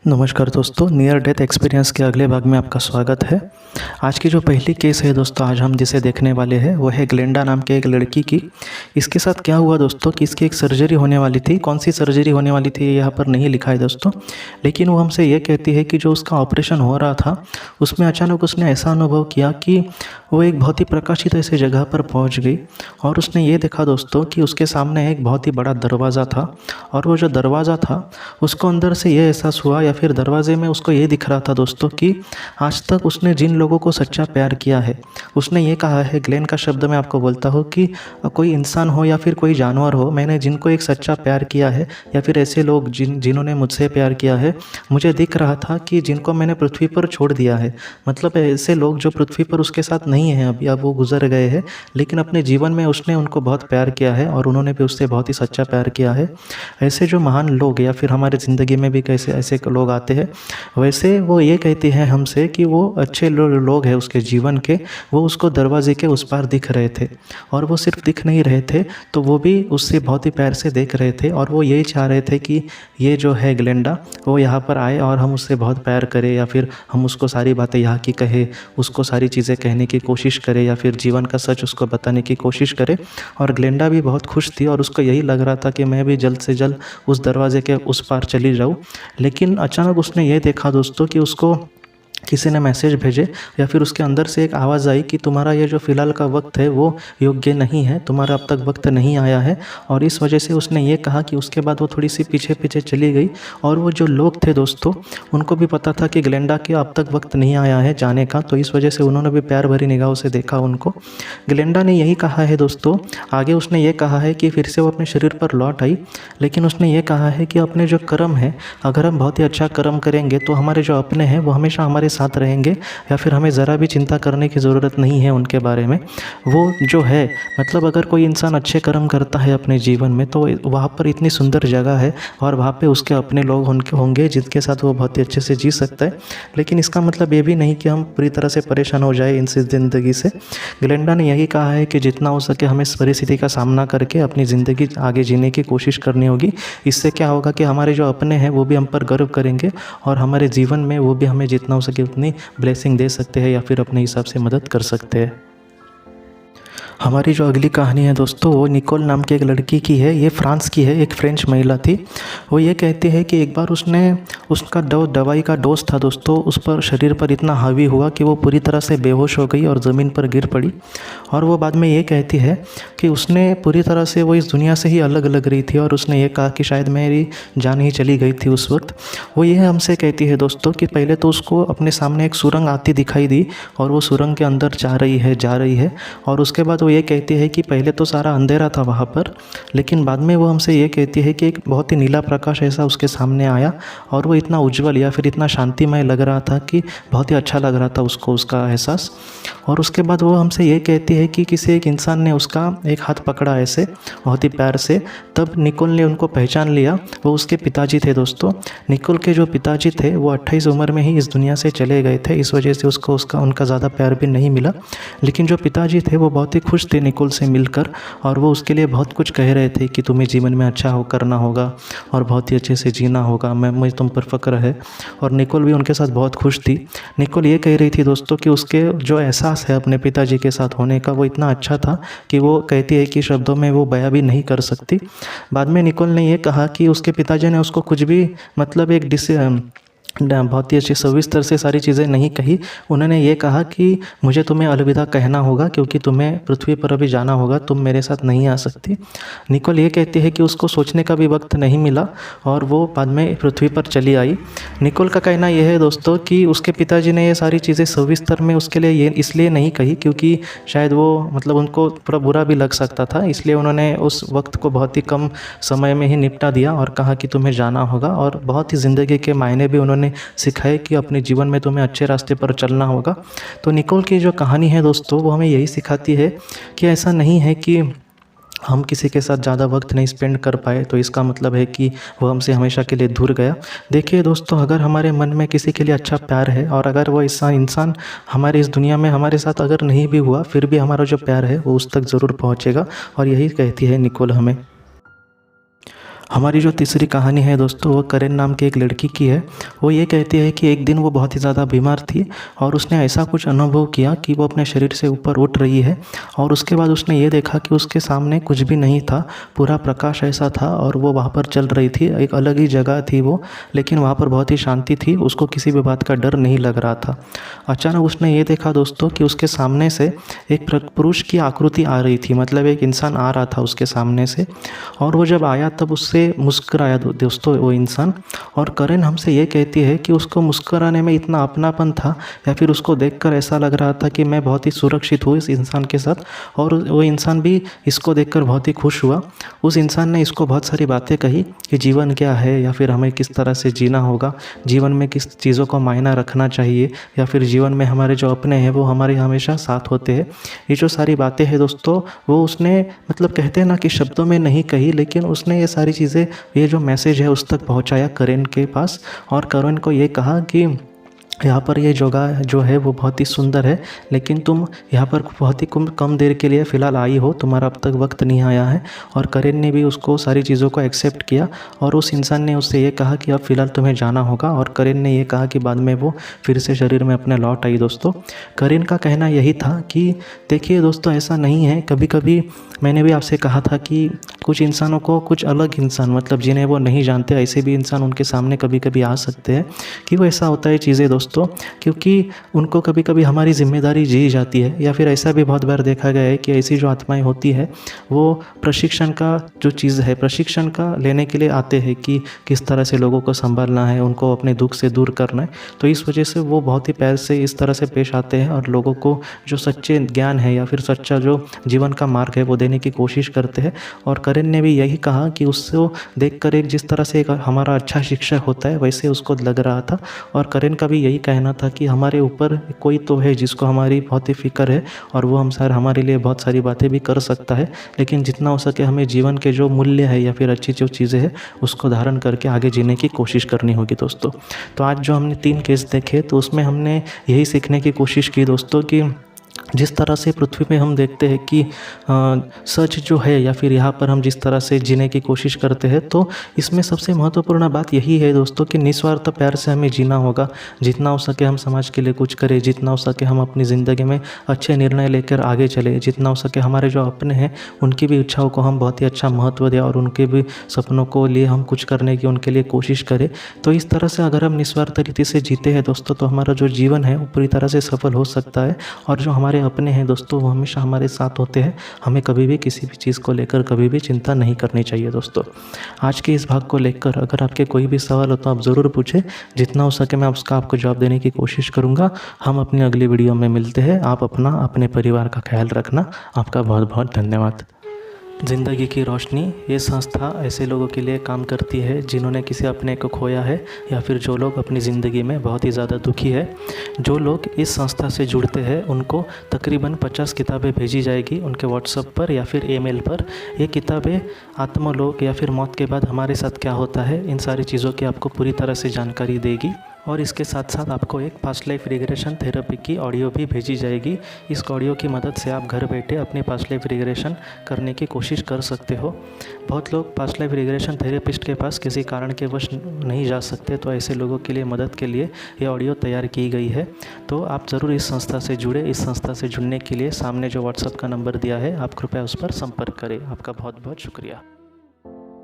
नमस्कार दोस्तों, near death experience के अगले भाग में आपका स्वागत है। आज की जो पहली केस है दोस्तों, आज हम जिसे देखने वाले हैं वो है ग्लेंडा नाम के एक लड़की की। इसके साथ क्या हुआ दोस्तों कि इसकी एक सर्जरी होने वाली थी। कौन सी सर्जरी होने वाली थी ये यहाँ पर नहीं लिखा है दोस्तों, लेकिन वो हमसे ये कहती है कि जो उसका ऑपरेशन हो रहा था उसमें अचानक उसने ऐसा अनुभव किया कि वो एक बहुत ही प्रकाशित ऐसे जगह पर पहुँच गई और उसने ये देखा दोस्तों कि उसके सामने एक बहुत ही बड़ा दरवाज़ा था। और वो जो दरवाज़ा था उसको अंदर से ये एहसास हुआ, या फिर दरवाजे में उसको ये दिख रहा था दोस्तों कि आज तक उसने जिन लोगों को सच्चा प्यार किया है, उसने ये कहा है, ग्लेन का शब्द मैं आपको बोलता हूँ कि कोई इंसान हो या फिर कोई जानवर हो, मैंने जिनको एक सच्चा प्यार किया है या फिर ऐसे लोग जिन्होंने मुझसे प्यार किया है, मुझे दिख रहा था कि जिनको मैंने पृथ्वी पर छोड़ दिया है, मतलब ऐसे लोग जो पृथ्वी पर उसके साथ नहीं हैं अभी, अब वो गुजर गए हैं, लेकिन अपने जीवन में उसने उनको बहुत प्यार किया है और उन्होंने भी उससे बहुत ही सच्चा प्यार किया है। ऐसे जो महान लोग या फिर हमारे ज़िंदगी में भी कैसे ऐसे लोग आते हैं, वैसे वो ये कहते हैं हमसे कि वो अच्छे लोग हैं उसके जीवन के, वो उसको दरवाजे के उस पार दिख रहे थे। और वो सिर्फ दिख नहीं रहे थे, तो वो भी उससे बहुत ही प्यार से देख रहे थे और वो यही चाह रहे थे कि ये जो है ग्लेंडा वो यहाँ पर आए और हम उससे बहुत प्यार करें, या फिर हम उसको सारी बातें यहाँ की कहे, उसको सारी चीज़ें कहने की कोशिश करें, या फिर जीवन का सच उसको बताने की कोशिश करें। और ग्लेंडा भी बहुत खुश थी और उसको यही लग रहा था कि मैं भी जल्द से जल्द उस दरवाजे के उस पार चली जाऊँ। लेकिन अचानक उसने ये देखा दोस्तों कि उसको किसी ने मैसेज भेजे, या फिर उसके अंदर से एक आवाज़ आई कि तुम्हारा ये जो फ़िलहाल का वक्त है वो योग्य नहीं है, तुम्हारा अब तक वक्त नहीं आया है। और इस वजह से उसने ये कहा कि उसके बाद वो थोड़ी सी पीछे पीछे चली गई। और वो जो लोग थे दोस्तों, उनको भी पता था कि ग्लेंडा के अब तक वक्त नहीं आया है जाने का, तो इस वजह से उन्होंने भी प्यार भरी निगाहों से देखा उनको। ग्लेंडा ने यही कहा है दोस्तों, आगे उसने ये कहा है कि फिर से वो अपने शरीर पर लौट आई, लेकिन उसने ये कहा है कि अपने जो कर्म है, अगर हम बहुत ही अच्छा कर्म करेंगे तो हमारे जो अपने हैं वो हमेशा हमारे साथ रहेंगे, या फिर हमें ज़रा भी चिंता करने की ज़रूरत नहीं है उनके बारे में। वो जो है, मतलब अगर कोई इंसान अच्छे कर्म करता है अपने जीवन में, तो वहाँ पर इतनी सुंदर जगह है और वहाँ पे उसके अपने लोग होंगे जिनके साथ वो बहुत ही अच्छे से जी सकता है। लेकिन इसका मतलब ये भी नहीं कि हम पूरी तरह से परेशान हो जाए इनसे ज़िंदगी से। ग्लेंडा ने यही कहा है कि जितना हो सके हमें इस परिस्थिति का सामना करके अपनी ज़िंदगी आगे जीने की कोशिश करनी होगी। इससे क्या होगा कि हमारे जो अपने हैं वो भी हम पर गर्व करेंगे और हमारे जीवन में वो भी हमें जितना हो सके उतनी ब्लेसिंग दे सकते हैं, या फिर अपने हिसाब से मदद कर सकते हैं। हमारी जो अगली कहानी है दोस्तों, वो निकोल नाम की एक लड़की की है। ये फ्रांस की है, एक फ्रेंच महिला थी। वो ये कहती है कि एक बार उसका दवाई का डोज था दोस्तों, उस पर शरीर पर इतना हावी हुआ कि वो पूरी तरह से बेहोश हो गई और ज़मीन पर गिर पड़ी। और वो बाद में ये कहती है कि उसने पूरी तरह से वो इस दुनिया से ही अलग लग रही थी और उसने ये कहा कि शायद मेरी जान ही चली गई थी उस वक्त। वो ये हमसे कहती है दोस्तों कि पहले तो उसको अपने सामने एक सुरंग आती दिखाई दी और वो सुरंग के अंदर जा रही है, और उसके बाद वो ये कहती है कि पहले तो सारा अंधेरा था वहाँ पर, लेकिन बाद में वो हमसे ये कहती है कि एक बहुत ही नीला प्रकाश ऐसा उसके सामने आया और वो इतना उज्जवल या फिर इतना शांतिमय लग रहा था कि बहुत ही अच्छा लग रहा था उसको उसका एहसास। और उसके बाद वो हमसे ये कहती है कि किसी एक इंसान ने उसका एक हाथ पकड़ा ऐसे बहुत ही प्यार से। तब निकोल ने उनको पहचान लिया, वो उसके पिताजी थे दोस्तों। निकोल के जो पिताजी थे वो 28 उम्र में ही इस दुनिया से चले गए थे, इस वजह से उसको उनका ज़्यादा प्यार भी नहीं मिला। लेकिन जो पिताजी थे वो बहुत ही खुश थे निकोल से मिलकर, और वो उसके लिए बहुत कुछ कह रहे थे कि तुम्हें जीवन में अच्छा करना होगा और बहुत ही अच्छे से जीना होगा, मुझे तुम पर फ़क्र है। और निकोल भी उनके साथ बहुत खुश थी। निकोल ये कह रही थी दोस्तों कि उसके जो एहसास है अपने पिताजी के साथ होने का वो इतना अच्छा था कि वो कहती है कि शब्दों में वो बयां भी नहीं कर सकती। बाद में निकोल ने ये कहा कि उसके पिताजी ने उसको कुछ भी मतलब बहुत ही अच्छी सविस्तर से सारी चीज़ें नहीं कही। उन्होंने ये कहा कि मुझे तुम्हें अलविदा कहना होगा क्योंकि तुम्हें पृथ्वी पर अभी जाना होगा, तुम मेरे साथ नहीं आ सकती। निकोल ये कहती है कि उसको सोचने का भी वक्त नहीं मिला और वो बाद में पृथ्वी पर चली आई। निकोल का कहना यह है दोस्तों कि उसके पिताजी ने ये सारी चीज़ें सविस्तर में उसके लिए ये इसलिए नहीं कही क्योंकि शायद वो मतलब उनको थोड़ा बुरा भी लग सकता था, इसलिए उन्होंने उस वक्त को बहुत ही कम समय में ही निपटा दिया और कहा कि तुम्हें जाना होगा। और बहुत ही ज़िंदगी के मायने भी उन्होंने सिखाए कि अपने जीवन में तुम्हें अच्छे रास्ते पर चलना होगा। तो निकोल की जो कहानी है दोस्तों, वो हमें यही सिखाती है कि ऐसा नहीं है कि हम किसी के साथ ज़्यादा वक्त नहीं स्पेंड कर पाए तो इसका मतलब है कि वो हमसे हमेशा के लिए दूर गया। देखिए दोस्तों, अगर हमारे मन में किसी के लिए अच्छा प्यार है और अगर वो इंसान हमारे इस दुनिया में हमारे साथ अगर नहीं भी हुआ, फिर भी हमारा जो प्यार है वो उस तक ज़रूर पहुँचेगा। और यही कहती है निकोल हमें। हमारी जो तीसरी कहानी है दोस्तों, वो करेन नाम की एक लड़की की है। वो ये कहती है कि एक दिन वो बहुत ही ज़्यादा बीमार थी और उसने ऐसा कुछ अनुभव किया कि वो अपने शरीर से ऊपर उठ रही है और उसके बाद उसने ये देखा कि उसके सामने कुछ भी नहीं था, पूरा प्रकाश ऐसा था और वो वहाँ पर चल रही थी। एक अलग ही जगह थी वो, लेकिन वहाँ पर बहुत ही शांति थी, उसको किसी भी बात का डर नहीं लग रहा था। अचानक उसने ये देखा दोस्तों कि उसके सामने से एक पुरुष की आकृति आ रही थी, मतलब एक इंसान आ रहा था उसके सामने से। और वो जब आया तब उससे मुस्कुराया दोस्तों वो इंसान। और करेन हमसे ये कहती है कि उसको मुस्कुराने में इतना अपनापन था, या फिर उसको देखकर ऐसा लग रहा था कि मैं बहुत ही सुरक्षित हूँ इस इंसान के साथ, और वो इंसान भी इसको देखकर बहुत ही खुश हुआ। उस इंसान ने इसको बहुत सारी बातें कही कि जीवन क्या है, या फिर हमें किस तरह से जीना होगा, जीवन में किस चीज़ों को मायना रखना चाहिए, या फिर जीवन में हमारे जो अपने हैं वो हमारे हमेशा साथ होते हैं। ये जो सारी बातें हैं दोस्तों, वो उसने मतलब कहते हैं ना कि शब्दों में नहीं कही, लेकिन उसने ये सारी चीज़ें, ये जो मैसेज है उस तक पहुंचाया करेन के पास। और करेन को ये कहा कि यहाँ पर ये जगह जो है वो बहुत ही सुंदर है, लेकिन तुम यहाँ पर बहुत ही कम देर के लिए फ़िलहाल आई हो, तुम्हारा अब तक वक्त नहीं आया है। और करेन ने भी उसको सारी चीज़ों को एक्सेप्ट किया और उस इंसान ने उससे ये कहा कि अब फ़िलहाल तुम्हें जाना होगा। और करेन ने ये कहा कि बाद में वो फिर से शरीर में अपने लौट आई। दोस्तों करेन का कहना यही था कि देखिए दोस्तों, ऐसा नहीं है, कभी कभी मैंने भी आपसे कहा था कि कुछ इंसानों को, कुछ अलग इंसान मतलब जिन्हें वो नहीं जानते, ऐसे भी इंसान उनके सामने कभी कभी आ सकते हैं। कि वो ऐसा होता है चीज़ें दोस्तों, क्योंकि उनको कभी कभी हमारी जिम्मेदारी जी जाती है, या फिर ऐसा भी बहुत बार देखा गया है कि ऐसी जो आत्माएं होती है वो प्रशिक्षण का जो चीज़ है, प्रशिक्षण का लेने के लिए आते हैं कि किस तरह से लोगों को संभालना है, उनको अपने दुख से दूर करना है। तो इस वजह से वो बहुत ही प्यार से इस तरह से पेश आते हैं और लोगों को जो सच्चे ज्ञान है या फिर सच्चा जो जीवन का मार्ग है वो देने की कोशिश करते हैं। और करेन ने भी यही कहा कि उसको देखकर एक जिस तरह से एक हमारा अच्छा शिक्षक होता है वैसे उसको लग रहा था। और करेन का भी यही कहना था कि हमारे ऊपर कोई तो है जिसको हमारी बहुत ही फ़िक्र है, और वो हमारे लिए बहुत सारी बातें भी कर सकता है, लेकिन जितना हो सके हमें जीवन के जो मूल्य है या फिर अच्छी जो चीज़ें हैं उसको धारण करके आगे जीने की कोशिश करनी होगी दोस्तों। तो आज जो हमने 3 केस देखे, तो उसमें हमने यही सीखने की कोशिश की दोस्तों कि जिस तरह से पृथ्वी पे हम देखते हैं कि सच जो है, या फिर यहाँ पर हम जिस तरह से जीने की कोशिश करते हैं, तो इसमें सबसे महत्वपूर्ण बात यही है दोस्तों कि निस्वार्थ प्यार से हमें जीना होगा। जितना हो सके हम समाज के लिए कुछ करें, जितना हो सके हम अपनी ज़िंदगी में अच्छे निर्णय लेकर आगे चले, जितना हो सके हमारे जो अपने हैं उनकी भी इच्छाओं को हम बहुत ही अच्छा महत्व दें और उनके भी सपनों को लिए हम कुछ करने की उनके लिए कोशिश करें। तो इस तरह से अगर हम निस्वार्थ रीति से जीते हैं दोस्तों, तो हमारा जो जीवन है वो पूरी तरह से सफल हो सकता है। और जो हमारे अपने हैं दोस्तों वो हमेशा हमारे साथ होते हैं, हमें कभी भी किसी भी चीज़ को लेकर कभी भी चिंता नहीं करनी चाहिए दोस्तों। आज के इस भाग को लेकर अगर आपके कोई भी सवाल हो तो आप ज़रूर पूछें, जितना हो सके मैं उसका आपको जवाब देने की कोशिश करूँगा। हम अपनी अगली वीडियो में मिलते हैं। आप अपना, अपने परिवार का ख्याल रखना। आपका बहुत बहुत धन्यवाद। ज़िंदगी की रोशनी ये संस्था ऐसे लोगों के लिए काम करती है जिन्होंने किसी अपने को खोया है, या फिर जो लोग अपनी ज़िंदगी में बहुत ही ज़्यादा दुखी है। जो लोग इस संस्था से जुड़ते हैं उनको तकरीबन 50 किताबें भेजी जाएगी उनके व्हाट्सएप पर या फिर ईमेल पर। ये किताबें आत्मलोक या फिर मौत के बाद हमारे साथ क्या होता है, इन सारी चीज़ों की आपको पूरी तरह से जानकारी देगी। और इसके साथ साथ आपको एक पास्ट लाइफ रिग्रेशन थेरेपी की ऑडियो भी भेजी जाएगी। इस ऑडियो की मदद से आप घर बैठे अपनी पास्ट लाइफ रिग्रेशन करने की कोशिश कर सकते हो। बहुत लोग पास्ट लाइफ रिग्रेशन थेरेपिस्ट के पास किसी कारण के वश नहीं जा सकते, तो ऐसे लोगों के लिए मदद के लिए ये ऑडियो तैयार की गई है। तो आप ज़रूर इस संस्था से जुड़े। इस संस्था से जुड़ने के लिए सामने जो व्हाट्सएप का नंबर दिया है आप कृपया उस पर संपर्क करें। आपका बहुत बहुत शुक्रिया।